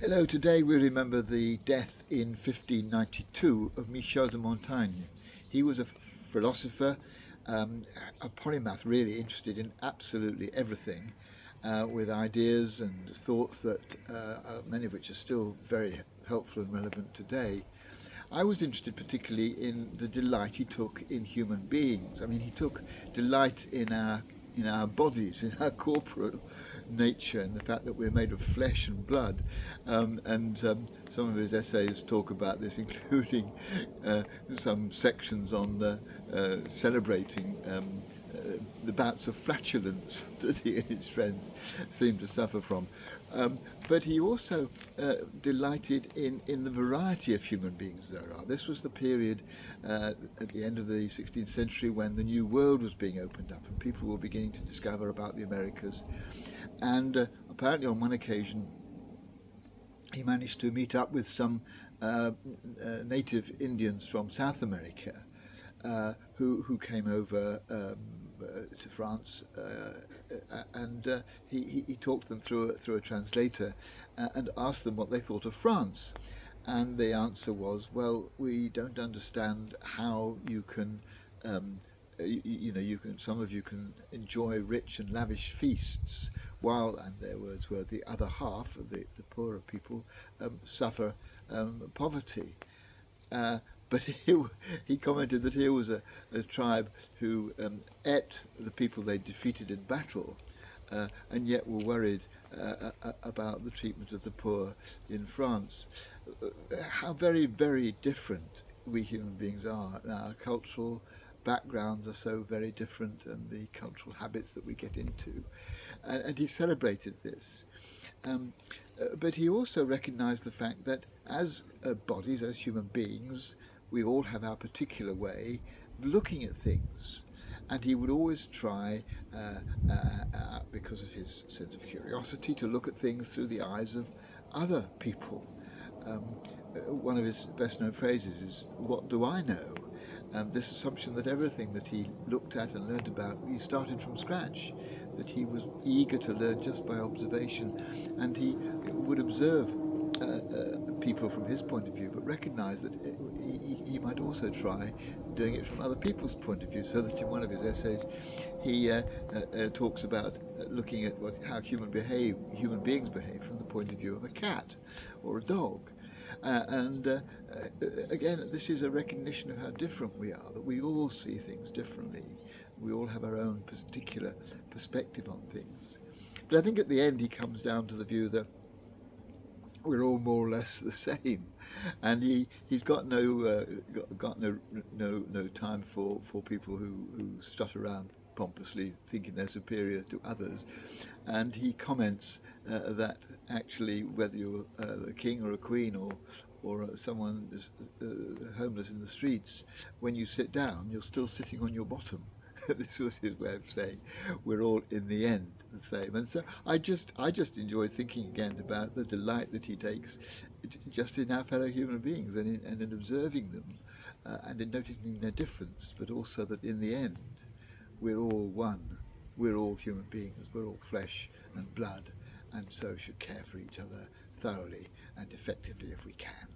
Hello, today we remember the death in 1592 of Michel de Montaigne. He was a philosopher, a polymath, really interested in absolutely everything, with ideas and thoughts that many of which are still very helpful and relevant today. I was interested particularly in the delight he took in human beings. I mean, he took delight in our bodies, in our corporal nature, and the fact that we're made of flesh and blood. Some of his essays talk about this, including some sections on celebrating the bouts of flatulence that he and his friends seemed to suffer from. But he also delighted in the variety of human beings there are. This was the period at the end of the 16th century when the New World was being opened up and people were beginning to discover about the Americas. And apparently on one occasion he managed to meet up with some native Indians from South America who came over to France, and he talked them through a translator and asked them what they thought of France. And the answer was, well, we don't understand how you can some of you can enjoy rich and lavish feasts, while, and their words were, the other half of the poorer people suffer poverty. But he commented that here was a tribe who ate the people they defeated in battle, and yet were worried about the treatment of the poor in France. How very, very different we human beings are. Our cultural backgrounds are so very different, and the cultural habits that we get into. And he celebrated this. But he also recognised the fact that as bodies, as human beings, we all have our particular way of looking at things. And he would always try, because of his sense of curiosity, to look at things through the eyes of other people. One of his best known phrases is, "What do I know?" This assumption that everything that he looked at and learned about, he started from scratch, that he was eager to learn just by observation, and he would observe people from his point of view, but recognise that he might also try doing it from other people's point of view, so that in one of his essays he talks about looking at how human beings behave from the point of view of a cat or a dog. Again, this is a recognition of how different we are, that we all see things differently. We all have our own particular perspective on things. But I think at the end he comes down to the view that we're all more or less the same, and he's got no time for people who strut around pompously thinking they're superior to others. And he comments that actually whether you're a king or a queen or someone homeless in the streets, when you sit down you're still sitting on your bottom. This was his way of saying we're all in the end the same. And so I just enjoyed thinking again about the delight that he takes just in our fellow human beings, and in observing them, and in noticing their difference, but also that in the end we're all one. We're all human beings. We're all flesh and blood, and so should care for each other thoroughly and effectively if we can.